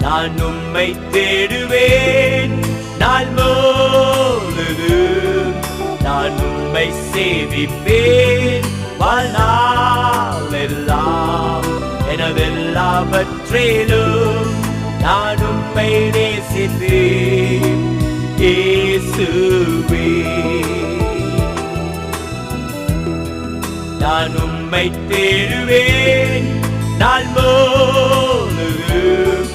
நான் உம்மை தேடுவேன் நாள் முழுதும். நான் உம்மை சேவிப்பேன் வாழ்நாள் எல்லாம். எனதெல்லாவற்றிலும் நான் உம்மை நேசித்தேன் இயேசுவே. நான் உம்மை தேடுவேன் நாள் முழுதும்.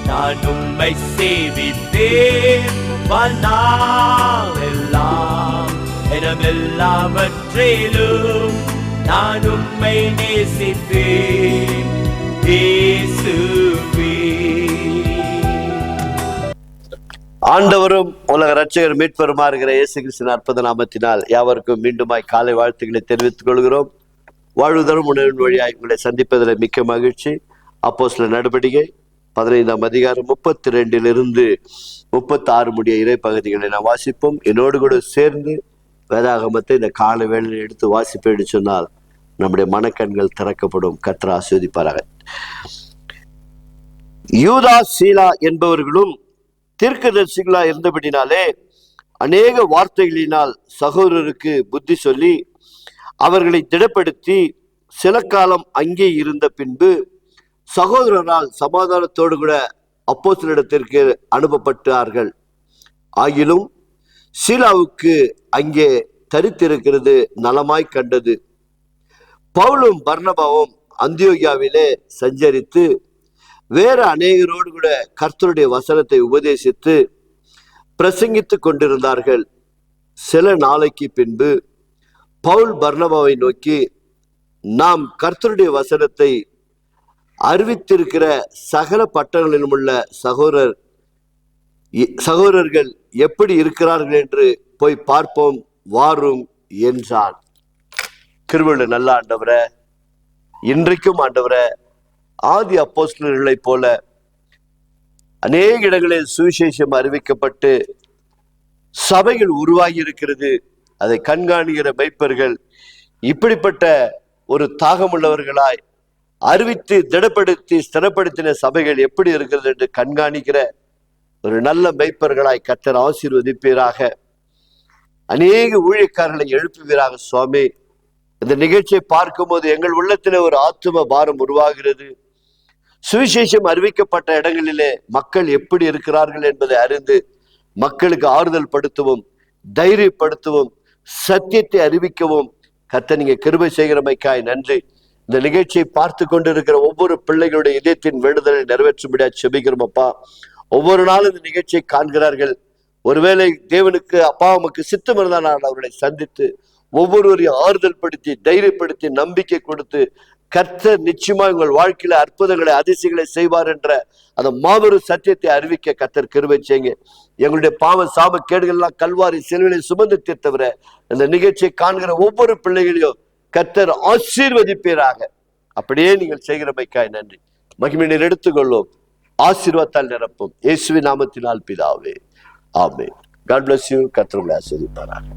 நான் உம்மை சேவிப்பேன் வாழ்நாள் எல்லாம். எனதெல்லாவற்றிலும் நான் உம்மை நேசிப்பேன் இயேசுவே. ஆண்டவரும் உலக ரட்சகர் மீட்பருமா இருக்கிற இயேசு கிறிஸ்துவின் அற்புத நாமத்தினால் யாவருக்கும் மீண்டுமாய் காலை வாழ்த்துக்களை தெரிவித்துக் கொள்கிறோம். வாழ்வுதரும் உணர்வின் வழியாய் உங்களை சந்திப்பதில் மிக்க மகிழ்ச்சி. அப்போஸ்தலர் நடபடிக்கை 15ஆம் அதிகாரம் 32 36 முடிய இறை பகுதிகளை நாம் வாசிப்போம். என்னோடு கூட சேர்ந்து வேதாகமத்தை இந்த கால வேளையில் எடுத்து வாசிப்பேன்னு சொன்னால் நம்முடைய மனக்கண்கள் திறக்கப்படும். கர்த்தர் ஆசீர்வதிப்பாராக. யூதா சீலா என்பவர்களும் தீர்க்கதரிசிகளா இருந்தபடினாலே அநேக வார்த்தைகளினால் சகோதரருக்கு புத்தி சொல்லி அவர்களை திடப்படுத்தி சில காலம் அங்கே இருந்த பின்பு சகோதரரால் சமாதானத்தோடு கூட அப்போஸ்தலரிடத்திற்கு அனுப்பப்பட்டார்கள். ஆகிலும் சீலாவுக்கு அங்கே தரித்திருக்கிறது நலமாய் கண்டது. பவுலும் பர்னபாவும் அந்தியோகியாவிலே சஞ்சரித்து வேற அநேகரோடு கூட கர்த்தருடைய வசனத்தை உபதேசித்து பிரசங்கித்துக் கொண்டிருந்தார்கள். சில நாளைக்கு பின்பு பவுல் பர்னபாவை நோக்கி, நாம் கர்த்தருடைய வசனத்தை அறிவித்திருக்கிற சகல பட்டணங்களிலும் உள்ள சகோதரர்கள் எப்படி இருக்கிறார்கள் என்று போய் பார்ப்போம் வாரும் என்றான். கிருபையுள்ள நல்ல ஆண்டவரே, இன்றைக்கும் ஆண்டவரே, ஆதி அப்போஸ்தலர்களைப் போல அநேக இடங்களில் சுவிசேஷம் அறிவிக்கப்பட்டு சபைகள் உருவாகி இருக்கிறது. அதை கண்காணிக்கிற மெய்ப்பர்கள் இப்படிப்பட்ட ஒரு தாகமுள்ளவர்களாய் அறிவித்து திடப்படுத்தி ஸ்திரப்படுத்தின சபைகள் எப்படி இருக்கிறது என்று கண்காணிக்கிற ஒரு நல்ல மெய்ப்பர்களாய் கர்த்தர் ஆசீர்வதிப்பீராக. அநேக ஊழியக்காரர்களை எழுப்புவீராக சுவாமி. இந்த நிகழ்ச்சியை பார்க்கும்போது எங்கள் உள்ளத்திலே ஒரு ஆத்தும பாரம் உருவாகிறது. சுவிசேஷம் அறிவிக்கப்பட்ட இடங்களிலே மக்கள் எப்படி இருக்கிறார்கள் என்பதை அறிந்து மக்களுக்கு ஆறுதல் படுத்தவும் தைரியப்படுத்தவும் சத்தியத்தை அறிவிக்கவும் கர்த்தர் நீங்க கிருபை செய்கிறமைக்காய் நன்றி. இந்த நிகழ்ச்சியை பார்த்து கொண்டிருக்கிற ஒவ்வொரு பிள்ளைகளுடைய இதயத்தின் வேண்டுதலை நிறைவேற்றும்படியா செபிக்கிறோம் அப்பா. ஒவ்வொரு நாளும் இந்த நிகழ்ச்சியை காண்கிறார்கள். ஒருவேளை தேவனுக்கு அப்பா உமக்கு சித்தம் இருந்தால் நான் அவர்களை சந்தித்து ஒவ்வொருவரையும் ஆறுதல் படுத்தி தைரியப்படுத்தி நம்பிக்கை கொடுத்து கர்த்தர் நிச்சயமா உங்கள் வாழ்க்கையில அற்புதங்களை அதிசயங்களை செய்வார் என்ற அந்த மாபெரும் சத்தியத்தை அறிவிக்க கர்த்தர் கிருபை செய்யுங்க. எங்களுடைய பாவ சாப கேடுகள்லாம் கல்வாரி சிலுவையை சுமந்து தீர்த்தவர இந்த நிகழ்ச்சியை காண்கிற ஒவ்வொரு பிள்ளைகளையும் கர்த்தர் ஆசீர்வதிப்பீராக. அப்படியே நீங்கள் செய்கிறமைக்காய் நன்றி. மகிமையை எடுத்துக்கொள்ளும், ஆசீர்வாதத்தால் நிரப்பும். இயேசுவின் நாமத்தினால் பிதாவே, ஆமென். God bless you. கர்த்தர் உங்களை ஆசீர்வதிப்பாராக.